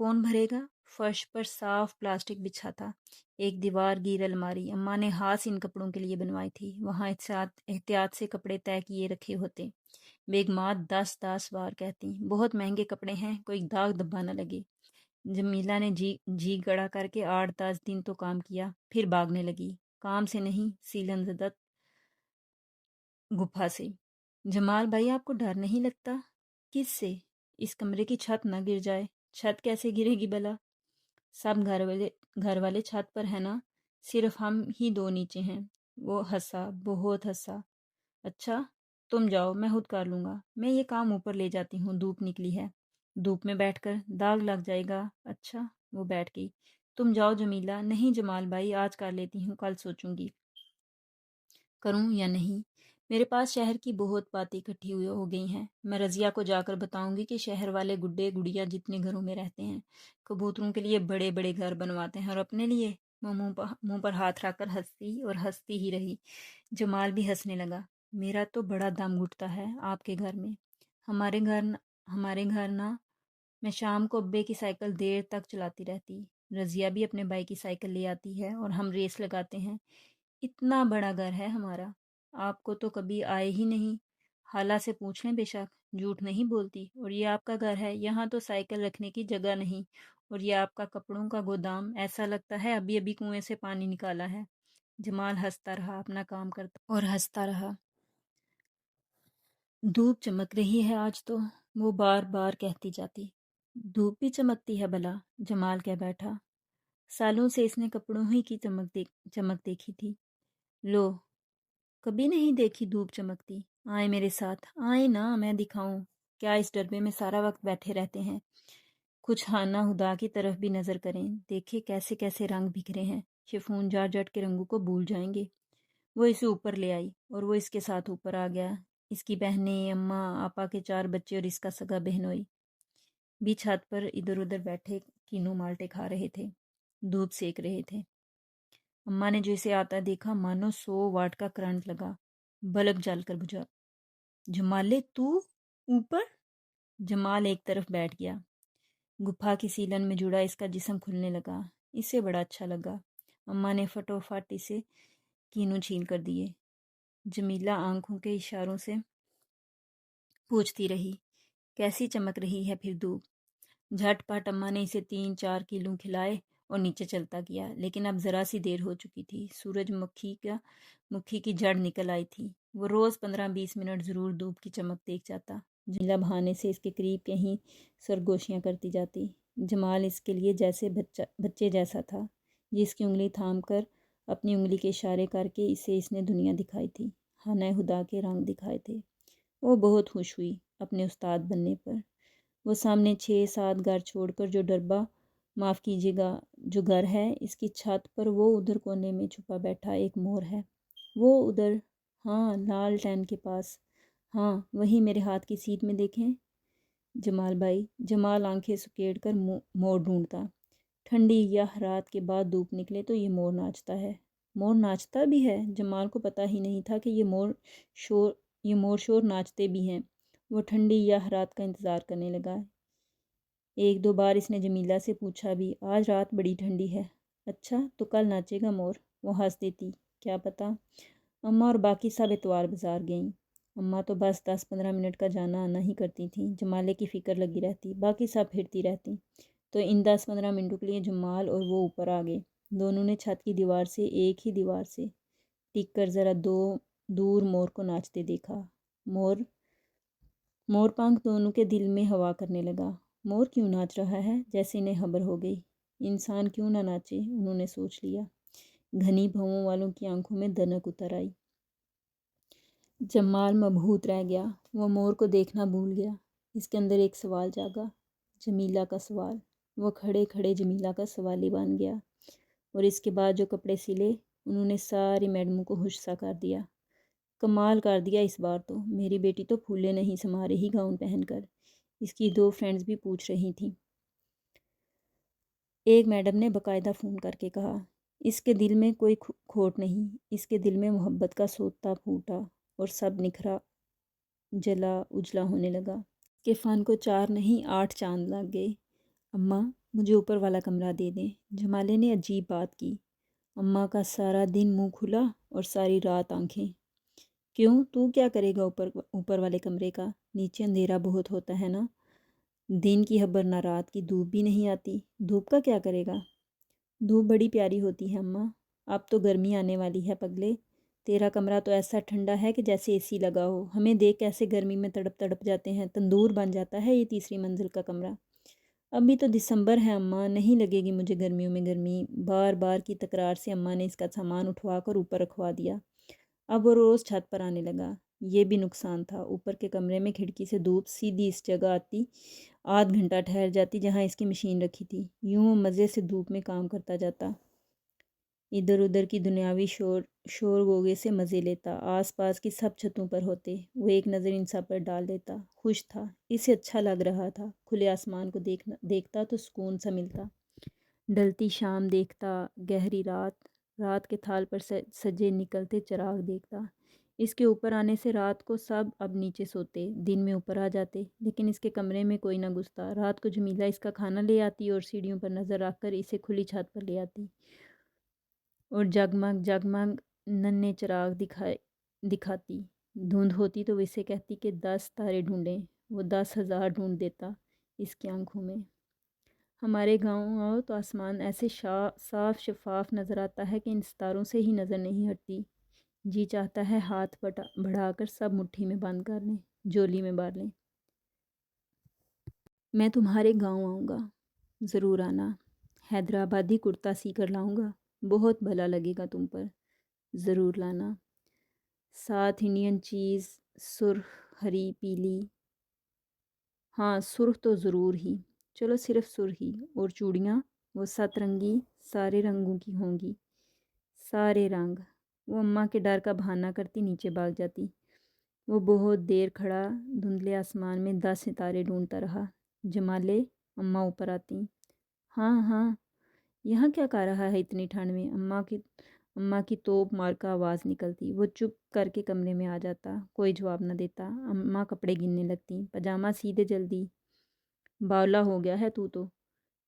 کون بھرے گا؟ فرش پر صاف پلاسٹک بچھا تھا، ایک دیوار گیر الماری اماں نے ہاتھ سے ان کپڑوں کے لیے بنوائی تھی، وہاں احتیاط سے کپڑے طے کیے رکھے ہوتے۔ بیگمات 10 بار کہتی، بہت مہنگے کپڑے ہیں، کوئی داغ دھبا نہ لگے۔ جمیلہ نے جی گڑا کر کے 8-10 دن تو کام کیا، پھر بھاگنے لگی، کام سے نہیں، سیلن زدت گپھا سے۔ جمال بھائی آپ کو ڈر نہیں لگتا؟ کس سے؟ اس کمرے کی چھت نہ گر جائے۔ چھت کیسے گرے گی بلا؟ سب گھر والے چھت پر ہیں نا، صرف ہم ہی دو نیچے ہیں۔ وہ ہنسا، بہت ہنسا۔ اچھا تم جاؤ، میں خود کر لوں گا، میں یہ کام اوپر لے جاتی ہوں، دھوپ نکلی ہے، دھوپ میں بیٹھ کر داغ لگ جائے گا۔ اچھا، وہ بیٹھ گئی۔ تم جاؤ جمیلہ۔ نہیں جمال بھائی، آج کر لیتی ہوں، کل سوچوں گی کروں یا نہیں۔ میرے پاس شہر کی بہت باتیں اکٹھی ہو گئی ہیں، میں رضیہ کو جا کر بتاؤں گی کہ شہر والے گڈے گڑیا جتنے گھروں میں رہتے ہیں، کبوتروں کے لیے بڑے بڑے گھر بنواتے ہیں، اور اپنے لیے؟ وہ منہ پر ہاتھ رکھ کر ہنسی اور ہنستی ہی رہی۔ جمال بھی ہنسنے لگا۔ میرا تو بڑا دم گھٹتا ہے آپ کے گھر میں۔ ہمارے گھر نا، میں شام کو ابے کی سائیکل دیر تک چلاتی رہتی، رضیہ بھی اپنے بھائی کی سائیکل لے آتی ہے اور ہم ریس لگاتے ہیں۔ اتنا بڑا گھر ہے ہمارا، آپ کو تو کبھی آئے ہی نہیں۔ خالہ سے پوچھ لیں، بے شک جھوٹ نہیں بولتی۔ اور یہ آپ کا گھر ہے، یہاں تو سائیکل رکھنے کی جگہ نہیں، اور یہ آپ کا کپڑوں کا گودام، ایسا لگتا ہے ابھی ابھی کنویں سے پانی نکالا ہے۔ جمال ہنستا رہا، اپنا کام کرتا اور ہنستا رہا۔ دھوپ چمک رہی ہے آج تو، وہ بار بار کہتی جاتی۔ دھوپ بھی چمکتی ہے بلا، جمال کہہ بیٹھا۔ سالوں سے اس نے کپڑوں ہی کی چمک دیکھی تھی۔ لو، کبھی نہیں دیکھی دھوپ چمکتی۔ آئیں میرے ساتھ، آئیں نا، میں دکھاؤں۔ کیا اس ڈربے میں سارا وقت بیٹھے رہتے ہیں؟ کچھ خانہ خدا کی طرف بھی نظر کریں، دیکھیں کیسے کیسے رنگ بکھرے ہیں، شفون جارجٹ کے رنگوں کو بھول جائیں گے۔ وہ اسے اوپر لے آئی اور وہ اس کے ساتھ اوپر آ گیا۔ اس کی بہنیں، اماں، آپا کے 4 بچے اور اس کا سگا بہنوئی بھی چھت پر ادھر ادھر بیٹھے کینو مالٹے کھا رہے تھے، دودھ سیک رہے تھے۔ اماں نے جو اسے آتا دیکھا، مانو 100 واٹ کا کرنٹ لگا، بلب جل کر بجھا۔ جمالے تو اوپر؟ جمال ایک طرف بیٹھ گیا۔ گپھا کی سیلن میں جڑا اس کا جسم کھلنے لگا، اسے بڑا اچھا لگا۔ اماں نے فٹوفٹ اسے کینو چھیل کر دیے۔ جمیلہ آنکھوں کے اشاروں سے پوچھتی رہی، کیسی چمک رہی ہے پھر دھوپ؟ جھٹ پٹ اماں نے اسے 3-4 کینو کھلائے اور نیچے چلتا گیا، لیکن اب ذرا سی دیر ہو چکی تھی۔ سورج مکھی کی جڑ نکل آئی تھی۔ وہ روز 15-20 منٹ ضرور دھوپ کی چمک دیکھ جاتا۔ جمیلہ بہانے سے اس کے قریب کہیں سرگوشیاں کرتی جاتی۔ جمال اس کے لیے جیسے بچے جیسا تھا، جس کی انگلی تھام کر اپنی انگلی کے اشارے کر کے اس نے دنیا دکھائی تھی، خانہ خدا کے رنگ دکھائے تھے۔ وہ بہت خوش ہوئی اپنے استاد بننے پر۔ وہ سامنے 6-7 گھر چھوڑ کر جو ڈربا، معاف کیجیے گا، جو گھر ہے، اس کی چھت پر وہ ادھر کونے میں چھپا بیٹھا ایک مور ہے۔ وہ ادھر، ہاں، لال ٹین کے پاس، ہاں وہی میرے ہاتھ کی سیٹ میں دیکھیں جمال بھائی۔ جمال آنکھیں سکیڑ کر مور ڈھونڈتا۔ ٹھنڈی یخ رات کے بعد دھوپ نکلے تو یہ مور ناچتا ہے۔ مور ناچتا بھی ہے؟ جمال کو پتہ ہی نہیں تھا کہ یہ مور شور ناچتے بھی ہیں۔ وہ ٹھنڈی یخ رات کا انتظار کرنے لگا۔ 1-2 بار اس نے جمیلہ سے پوچھا بھی، آج رات بڑی ٹھنڈی ہے۔ اچھا تو کل ناچے گا مور؟ وہ ہنس دیتی، کیا پتہ۔ اماں اور باقی سب اتوار بازار گئیں۔ اماں تو بس 10-15 منٹ کا جانا آنا ہی کرتی تھیں، جمالے کی فکر لگی رہتی، باقی سب پھرتی رہتی۔ تو ان 10-15 منٹوں کے لیے جمال اور وہ اوپر آ گئے۔ دونوں نے چھت کی دیوار سے، ایک ہی دیوار سے ٹک کر ذرا دور مور کو ناچتے دیکھا۔ مور پنکھ دونوں کے دل میں ہوا کرنے لگا۔ مور کیوں ناچ رہا ہے؟ جیسے انہیں خبر ہو گئی۔ انسان کیوں نہ ناچے، انہوں نے سوچ لیا۔ گھنی بھووں والوں کی آنکھوں میں دنک اتر آئی۔ جمال مبہوت رہ گیا، وہ مور کو دیکھنا بھول گیا۔ اس کے اندر ایک سوال جاگا، جمیلہ کا سوال۔ وہ کھڑے کھڑے جمیلہ کا سوالی بن گیا۔ اور اس کے بعد جو کپڑے سلے، انہوں نے ساری میڈموں کو خوش سا کر دیا۔ کمال کر دیا اس بار تو، میری بیٹی تو پھولے نہیں سما رہی گاؤن پہن کر، اس کی 2 فرینڈز بھی پوچھ رہی تھیں۔ ایک میڈم نے باقاعدہ فون کر کے کہا، اس کے دل میں کوئی کھوٹ نہیں، اس کے دل میں محبت کا سوتا پھوٹا اور سب نکھرا جلا اجلا ہونے لگا۔ اس کے فن کو 4 نہیں 8 چاند لگ گئے۔ اماں مجھے اوپر والا کمرہ دے دیں۔ جمالے نے عجیب بات کی۔ اماں کا سارا دن منہ کھلا اور ساری رات آنکھیں۔ کیوں، تو کیا کرے گا اوپر والے کمرے کا؟ نیچے اندھیرا بہت ہوتا ہے نا، دن کی خبر نہ رات کی، دھوپ بھی نہیں آتی۔ دھوپ کا کیا کرے گا؟ دھوپ بڑی پیاری ہوتی ہے اماں، اب تو گرمی آنے والی ہے پگلے، تیرا کمرہ تو ایسا ٹھنڈا ہے کہ جیسے اے سی لگا ہو، ہمیں دیکھ کیسے گرمی میں تڑپ تڑپ جاتے ہیں، تندور بن جاتا ہے یہ تیسری منزل کا کمرہ۔ ابھی تو دسمبر ہے اماں، نہیں لگے گی مجھے گرمیوں میں گرمی۔ بار بار کی تکرار سے اماں نے اس کا سامان اٹھوا کر اوپر رکھوا دیا۔ اب وہ روز چھت پر آنے لگا۔ یہ بھی نقصان تھا، اوپر کے کمرے میں کھڑکی سے دھوپ سیدھی اس جگہ آتی، آدھ گھنٹہ ٹھہر جاتی جہاں اس کی مشین رکھی تھی، یوں وہ مزے سے دھوپ میں کام کرتا جاتا، ادھر ادھر کی دنیاوی شور غوغے سے مزے لیتا، آس پاس کی سب چھتوں پر ہوتے، وہ ایک نظر ان سب پر ڈال دیتا۔ خوش تھا، اسے اچھا لگ رہا تھا، کھلے آسمان کو دیکھتا تو سکون سا ملتا، ڈھلتی شام دیکھتا، گہری رات کے تھال پر سجے نکلتے چراغ دیکھتا۔ اس کے اوپر آنے سے رات کو سب اب نیچے سوتے، دن میں اوپر آ جاتے، لیکن اس کے کمرے میں کوئی نہ گھستا۔ رات کو جمیلہ اس کا کھانا لے آتی اور سیڑھیوں پر نظر رکھ کر اسے کھلی چھت پر لے آتی اور جگمگ ننھے چراغ دکھاتی۔ دھند ہوتی تو وہ اسے کہتی کہ 10 تارے ڈھونڈیں، وہ 10,000 ڈھونڈ دیتا اس کی آنکھوں میں۔ ہمارے گاؤں آؤ تو آسمان ایسے صاف شفاف نظر آتا ہے کہ ان ستاروں سے ہی نظر نہیں ہٹتی، جی چاہتا ہے ہاتھ بڑھا کر سب مٹھی میں بند کر لیں، جولی میں بار لیں۔ میں تمہارے گاؤں آؤں گا، ضرور آنا، حیدرآبادی کرتا سی کر لاؤں گا، بہت بھلا لگے گا تم پر، ضرور لانا، ساتھ انڈین چیز، سرخ، ہری، پیلی، ہاں سرخ تو ضرور ہی، چلو صرف سرخ ہی، اور چوڑیاں وہ 7 رنگی، سارے رنگوں کی ہوں گی، سارے رنگ۔ وہ اماں کے ڈر کا بہانہ کرتی نیچے بھاگ جاتی۔ وہ بہت دیر کھڑا دھندلے آسمان میں 10 ستارے ڈھونڈتا رہا۔ جمالے، اماں اوپر آتی۔ ہاں ہاں، یہاں کیا کر رہا ہے اتنی ٹھنڈ میں؟ اماں کی توپ مار کا آواز نکلتی۔ وہ چپ کر کے کمرے میں آ جاتا، کوئی جواب نہ دیتا۔ اماں کپڑے گننے لگتی۔ پاجامہ سی دے جلدی، باولا ہو گیا ہے تو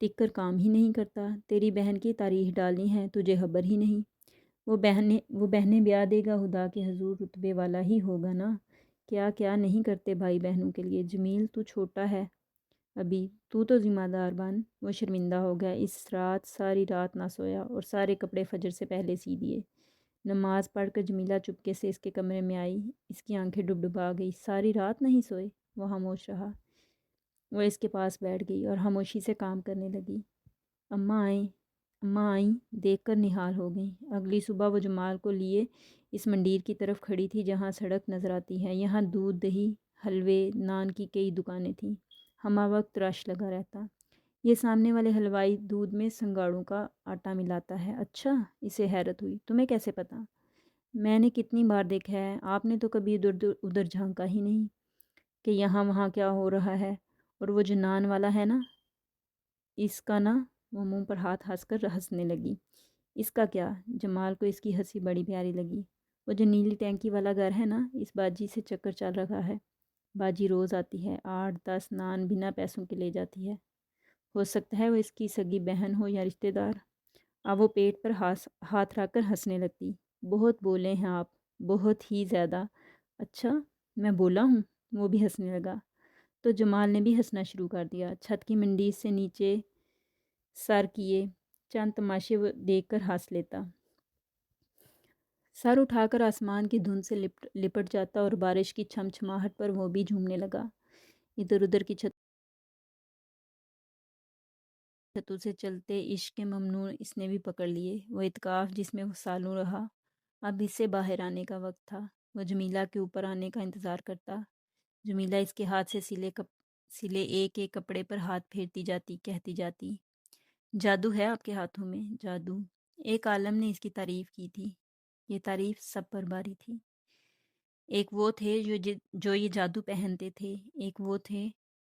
ٹک کر کام ہی نہیں کرتا، تیری بہن کی تاریخ ڈالنی ہے، تجھے خبر ہی نہیں۔ وہ بہنیں بیاہ دے گا، خدا کے حضور رتبے والا ہی ہوگا نا، کیا کیا نہیں کرتے بھائی بہنوں کے لیے۔ جمیل تو چھوٹا ہے ابھی، تو ذمہ دار بن۔ وہ شرمندہ ہو گیا، اس رات ساری رات نہ سویا اور سارے کپڑے فجر سے پہلے سی دیے۔ نماز پڑھ کر جمیلہ چپکے سے اس کے کمرے میں آئی، اس کی آنکھیں ڈبڈبا گئی۔ ساری رات نہیں سوئے؟ وہ خاموش رہا۔ وہ اس کے پاس بیٹھ گئی اور خاموشی سے کام کرنے لگی۔ اماں آئیں دیکھ کر نہال ہو گئیں۔ اگلی صبح وہ جمال کو لیے اس منڈیر کی طرف کھڑی تھی جہاں سڑک نظر آتی ہے۔ یہاں دودھ، دہی، حلوے، نان کی کئی دکانیں تھیں، ہمہ وقت رش لگا رہتا۔ یہ سامنے والے حلوائی دودھ میں سنگاڑوں کا آٹا ملاتا ہے۔ اچھا، اسے حیرت ہوئی، تمہیں کیسے پتہ؟ میں نے کتنی بار دیکھا ہے، آپ نے تو کبھی ادھر جھانکا ہی نہیں کہ یہاں وہاں کیا ہو رہا ہے۔ اور وہ جو نان والا ہے نا، اس کا نا، وہ منہ پر ہاتھ ہنس کر ہنسنے لگی۔ اس کا کیا؟ جمال کو اس کی ہنسی بڑی پیاری لگی۔ وہ جو نیلی ٹینکی والا گھر ہے نا، اس باجی سے چکر چل رہا ہے، باجی روز آتی ہے، 8-10 نان بنا پیسوں کے لے جاتی ہے، ہو سکتا ہے وہ اس کی سگی بہن ہو یا رشتہ دار۔ اب وہ پیٹ پر ہاتھ رکھ کر ہنسنے لگتی۔ بہت بولے ہیں آپ، بہت ہی زیادہ۔ اچھا، میں بولا ہوں؟ وہ بھی ہنسنے لگا، تو جمال نے بھی ہنسنا شروع کر دیا۔ چھت کی منڈی سے نیچے سر کیے چند تماشے وہ دیکھ کر ہنس لیتا، سر اٹھا کر آسمان کی دھند سے لپٹ جاتا اور بارش کی چھمچھماہٹ پر وہ بھی جھومنے لگا۔ ادھر ادھر کی چھتوں سے چلتے عشق کے ممنوع اس نے بھی پکڑ لیے۔ وہ اعتکاف جس میں وہ سالوں رہا، اب اس سے باہر آنے کا وقت تھا۔ وہ جمیلہ کے اوپر آنے کا انتظار کرتا۔ جمیلہ اس کے ہاتھ سے سلے ایک ایک کپڑے پر ہاتھ پھیرتی جاتی، کہتی جاتی، جادو ہے آپ کے ہاتھوں میں، جادو۔ ایک عالم نے اس کی تعریف کی تھی، یہ تعریف سب پر باری تھی۔ ایک وہ تھے جو یہ جادو پہنتے تھے، ایک وہ تھے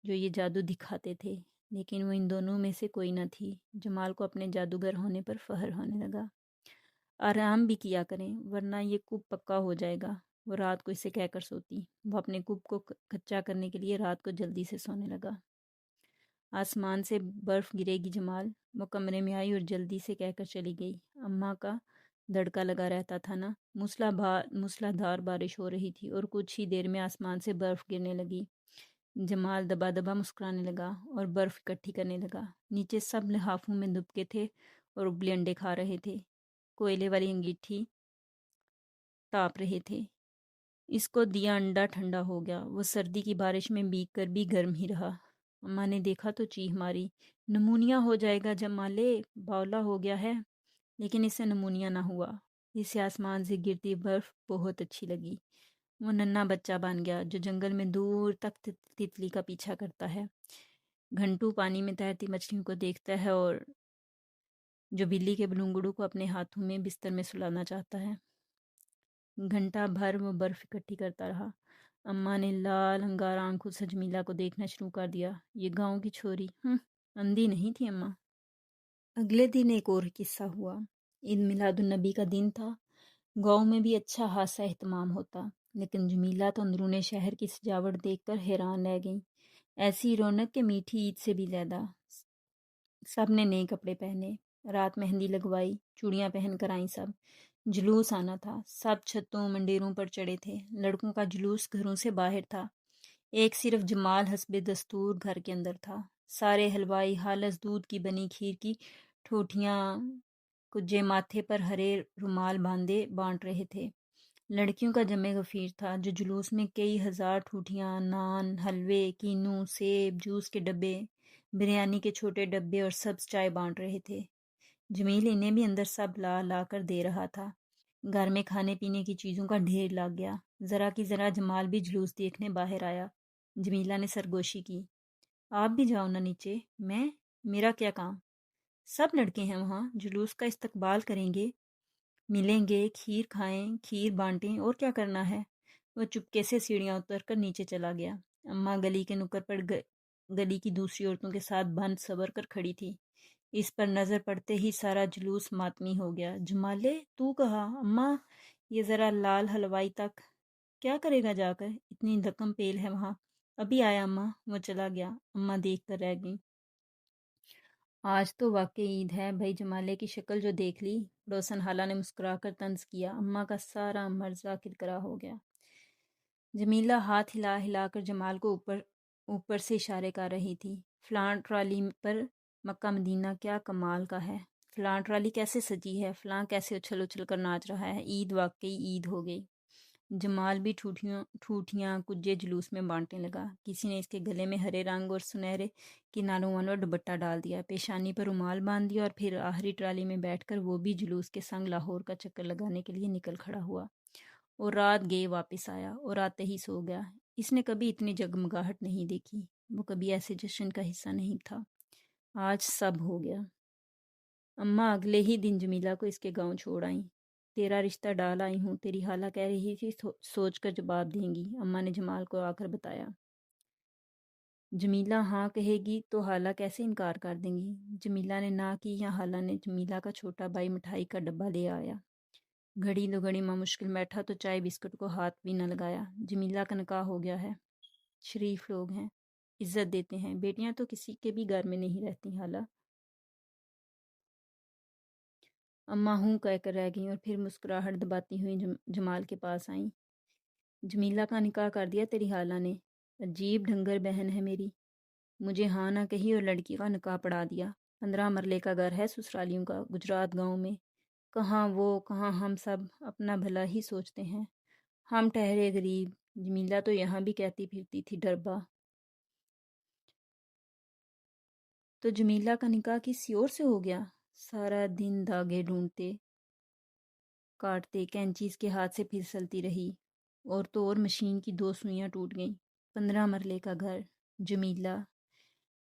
جو یہ جادو دکھاتے تھے، لیکن وہ ان دونوں میں سے کوئی نہ تھی۔ جمال کو اپنے جادوگر ہونے پر فخر ہونے لگا۔ آرام بھی کیا کریں ورنہ یہ کب پکا ہو جائے گا، وہ رات کو اسے کہہ کر سوتی۔ وہ اپنے کب کو کچا کرنے کے لیے رات کو جلدی سے سونے لگا۔ آسمان سے برف گرے گی جمال۔ وہ کمرے میں آئی اور جلدی سے کہہ کر چلی گئی۔ اماں کا دڑکا لگا رہتا تھا نا۔ مسلح دھار بارش ہو رہی تھی اور کچھ ہی دیر میں آسمان سے برف گرنے لگی۔ جمال دبا دبا مسکرانے لگا اور برف اکٹھی کرنے لگا۔ نیچے سب لحافوں میں دبکے تھے اور ابلے انڈے کھا رہے تھے۔ کوئلے والی انگیٹھی تاپ رہے تھے۔ اس کو دیا انڈا ٹھنڈا ہو گیا۔ وہ سردی کی بارش میں بھیگ کر بھی گرم ہی رہا۔ اماں نے دیکھا تو چیخ ماری، نمونیا ہو جائے گا جمالے، باولا ہو گیا ہے۔ لیکن اسے نمونیا نہ ہوا۔ اسے آسمان سے گرتی برف بہت اچھی لگی۔ وہ ننھا بچہ بن گیا جو جنگل میں دور تک تتلی کا پیچھا کرتا ہے، گھنٹوں پانی میں تیرتی مچھلیوں کو دیکھتا ہے اور جو بلی کے بلونگڑوں کو اپنے ہاتھوں میں بستر میں سلانا چاہتا ہے۔ گھنٹہ بھر وہ برف اکٹھی کرتا رہا۔ اماں نے لال انگارہ آنکھوں سے جمیلہ کو دیکھنا شروع کر دیا۔ یہ گاؤں کی چھوری اندھی نہیں تھی اماں۔ اگلے دن ایک اور قصہ ہوا۔ عید میلاد النبی کا دن تھا۔ گاؤں میں بھی اچھا خاصا اہتمام ہوتا، لیکن جمیلہ تو اندرون شہر کی سجاوٹ دیکھ کر حیران رہ گئی۔ ایسی رونق کہ میٹھی عید سے بھی زیادہ۔ سب نے نئے کپڑے پہنے، رات مہندی لگوائی، چوڑیاں پہن کر آئیں سب۔ جلوس آنا تھا، سب چھتوں منڈیروں پر چڑھے تھے۔ لڑکوں کا جلوس گھروں سے باہر تھا، ایک صرف جمال حسب دستور گھر کے اندر تھا۔ سارے حلوائی خالص دودھ کی بنی کھیر کی ٹھوٹیاں کجے ماتھے پر ہرے رومال باندھے بانٹ رہے تھے۔ لڑکیوں کا جمع غفیر تھا جو جلوس میں کئی ہزار ٹھوٹیاں، نان، حلوے، کینو، سیب، جوس کے ڈبے، بریانی کے چھوٹے ڈبے اور سبز چائے بانٹ رہے تھے۔ جمیل انہیں بھی اندر سب لا لا کر دے رہا تھا۔ گھر میں کھانے پینے کی چیزوں کا ڈھیر لگ گیا۔ ذرا کی ذرا جمال بھی جلوس دیکھنے باہر آیا۔ جمیلہ نے سرگوشی کی، آپ بھی جاؤ نا نیچے۔ میرا کیا کام؟ سب لڑکے ہیں وہاں، جلوس کا استقبال کریں گے، ملیں گے، کھیر کھائیں، کھیر بانٹیں، اور کیا کرنا ہے۔ وہ چپکے سے سیڑھیاں اتر کر نیچے چلا گیا۔ اماں گلی کے نکڑ پر گلی کی دوسری عورتوں کے ساتھ بند سنور کر کھڑی تھی۔ اس پر نظر پڑتے ہی سارا جلوس ماتمی ہو گیا۔ جمالے تو کہا، اماں یہ ذرا لال حلوائی تک۔ کیا کرے گا جا کر، اتنی دکم پیل ہے وہاں۔ ابھی آیا اماں۔ وہ چلا گیا۔ اماں دیکھ کر رہ گئیں۔ آج تو واقعی عید ہے بھائی، جمالے کی شکل جو دیکھ لی۔ پڑوسن خالہ نے مسکرا کر طنز کیا۔ اماں کا سارا مرزا کرکرا ہو گیا۔ جمیلہ ہاتھ ہلا ہلا کر جمال کو اوپر سے اشارے کر رہی تھی۔ فلاں ٹرالی پر مکہ مدینہ کیا کمال کا ہے، فلاں ٹرالی کیسے سجی ہے، فلاں کیسے اچھل اچھل کر ناچ رہا ہے۔ عید واقعی عید ہو گئی۔ جمال بھی ٹھوٹیاں کجے جلوس میں بانٹنے لگا۔ کسی نے اس کے گلے میں ہرے رنگ اور سنہرے کناروں والا دوپٹہ ڈال دیا، پیشانی پر رومال باندھ دیا، اور پھر آخری ٹرالی میں بیٹھ کر وہ بھی جلوس کے سنگ لاہور کا چکر لگانے کے لیے نکل کھڑا ہوا، اور رات گئے واپس آیا اور آتے ہی سو گیا۔ اس نے کبھی اتنی جگمگاہٹ نہیں دیکھی، وہ کبھی ایسے جشن کا حصہ نہیں تھا۔ آج سب ہو گیا۔ اماں اگلے ہی دن جمیلہ کو اس کے گاؤں چھوڑ آئیں۔ تیرا رشتہ ڈال آئی ہوں، تیری خالہ کہہ رہی تھی سوچ کر جواب دیں گی، اماں نے جمال کو آ کر بتایا۔ جمیلہ ہاں کہے گی تو خالہ کیسے انکار کر دیں گی۔ جمیلہ نے نہ کی یا خالہ نے۔ جمیلہ کا چھوٹا بھائی مٹھائی کا ڈبہ لے آیا۔ گھڑی دو گھڑی ماں مشکل بیٹھا تو چائے بسکٹ کو ہاتھ بھی نہ لگایا۔ جمیلہ کا نکاح ہو گیا ہے، شریف لوگ ہیں، عزت دیتے ہیں، بیٹیاں تو کسی کے بھی گھر میں نہیں رہتی خالہ۔ اماں ہوں کہہ کر رہ گئیں اور پھر مسکراہٹ دباتی ہوئی جمال کے پاس آئیں۔ جمیلہ کا نکاح کر دیا تیری خالہ نے؟ عجیب ڈھنگر بہن ہے میری، مجھے ہاں نہ کہی اور لڑکی کا نکاح پڑھا دیا۔ 15 مرلے کا گھر ہے سسرالیوں کا گجرات گاؤں میں۔ کہاں وہ کہاں ہم، سب اپنا بھلا ہی سوچتے ہیں، ہم ٹھہرے غریب۔ جمیلہ تو یہاں بھی کہتی پھرتی تھی ڈربا۔ تو جمیلہ کا نکاح کسی اور سے ہو گیا؟ سارا دن دھاگے ڈھونڈتے کاٹتے کینچی اس کے ہاتھ سے پھسلتی رہی، اور تو اور مشین کی 2 سوئیاں ٹوٹ گئیں۔ 15 مرلے کا گھر، جمیلہ۔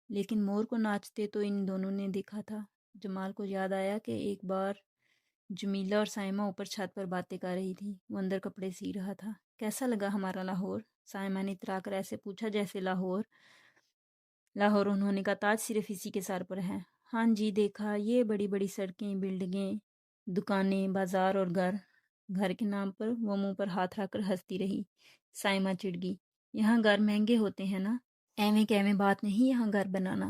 لیکن مور کو ناچتے تو ان دونوں نے دیکھا تھا۔ جمال کو یاد آیا کہ ایک بار جمیلہ اور سائمہ اوپر چھت پر باتیں کر رہی تھی، وہ اندر کپڑے سی رہا تھا۔ کیسا لگا ہمارا لاہور؟ سائمہ نے اترا کر ایسے پوچھا جیسے لاہور انہوں نے کہا تاج صرف اسی کے سر پر ہے۔ ہاں جی دیکھا، یہ بڑی بڑی سڑکیں، بلڈنگیں، دکانیں، بازار اور گھر کے نام پر وہ منہ پر ہاتھ رکھ کر ہنستی رہی۔ سائمہ چڑ گئی، یہاں گھر مہنگے ہوتے ہیں نا۔ ایویں کیویں بات نہیں یہاں گھر بنانا،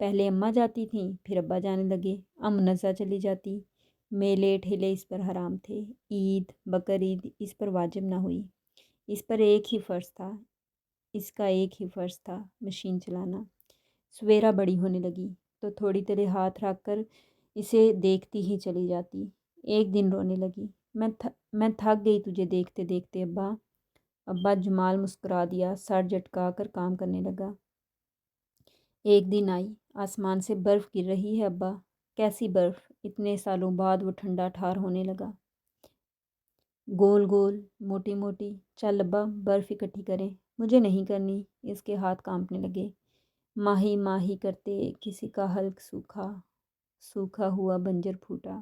پہلے اماں جاتی تھیں، پھر ابا جانے لگے۔ اب منزہ چلی جاتی۔ میلے ٹھیلے اس پر حرام تھے۔ عید بقرعید اس پر واجب نہ ہوئی۔ اس پر ایک ہی فرض تھا، اس کا ایک ہی فرض تھا، مشین چلانا۔ سویرا بڑی ہونے لگی تو تھوڑی دیر ہاتھ رکھ کر اسے دیکھتی ہی چلی جاتی۔ ایک دن رونے لگی، میں تھک گئی تجھے دیکھتے دیکھتے ابا۔ ابا جمال مسکرا دیا، سر جھٹکا کر کام کرنے لگا۔ ایک دن آئی، آسمان سے برف گر رہی ہے ابا۔ کیسی برف؟ اتنے سالوں بعد وہ ٹھنڈا ٹھار ہونے لگا۔ گول گول، موٹی موٹی۔ چل ابا برف اکٹھی کریں۔ مجھے نہیں کرنی، اس کے ہاتھ کانپنے لگے۔ ماہی ماہی کرتے کسی کا حلق سوکھا ہوا بنجر پھوٹا۔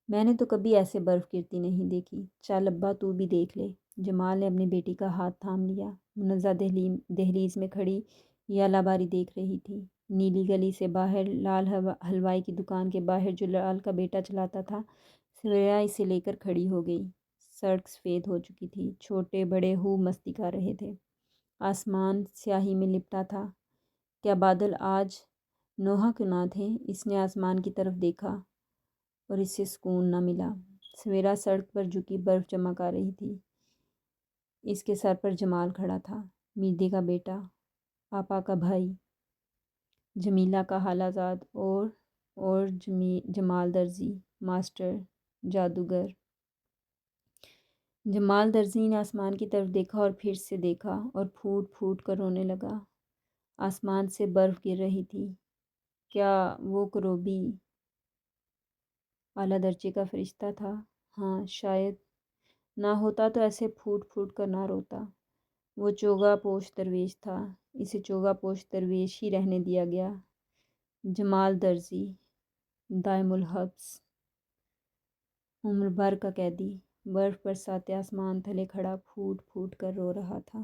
میں نے تو کبھی ایسے برف گرتی نہیں دیکھی۔ چل ابا تو بھی دیکھ لے۔ جمال نے اپنی بیٹی کا ہاتھ تھام لیا۔ منزہ دہلیز میں کھڑی یالہ باری دیکھ رہی تھی۔ نیلی گلی سے باہر لال حلوائی کی دکان کے باہر جو لال کا بیٹا چلاتا تھا، سویرا اسے لے کر کھڑی ہو گئی۔ سڑک سفید ہو چکی تھی، چھوٹے بڑے خوب مستی کر رہے تھے۔ آسمان سیاہی میں لپٹا تھا۔ کیا بادل آج نوحہ کیوں نہ تھے؟ اس نے آسمان کی طرف دیکھا اور اسے سکون نہ ملا۔ سویرا سڑک پر جھکی برف جمع کر رہی تھی۔ اس کے سر پر جمال کھڑا تھا، میدے کا بیٹا، آپا کا بھائی، جمیلہ کا خالہ زاد اور جمال درزی ماسٹر جادوگر۔ جمال درزی نے آسمان کی طرف دیکھا اور پھر سے دیکھا اور پھوٹ پھوٹ کر رونے لگا۔ آسمان سے برف گر رہی تھی۔ کیا وہ کروبی اعلیٰ درجے کا فرشتہ تھا؟ ہاں شاید۔ نہ ہوتا تو ایسے پھوٹ پھوٹ کر نہ روتا۔ وہ چوگا پوش درویش تھا، اسے چوگا پوش درویش ہی رہنے دیا گیا۔ جمال درزی دائم الحبس، عمر بھر کا قیدی، برف برساتے آسمان تلے کھڑا پھوٹ پھوٹ کر رو رہا تھا۔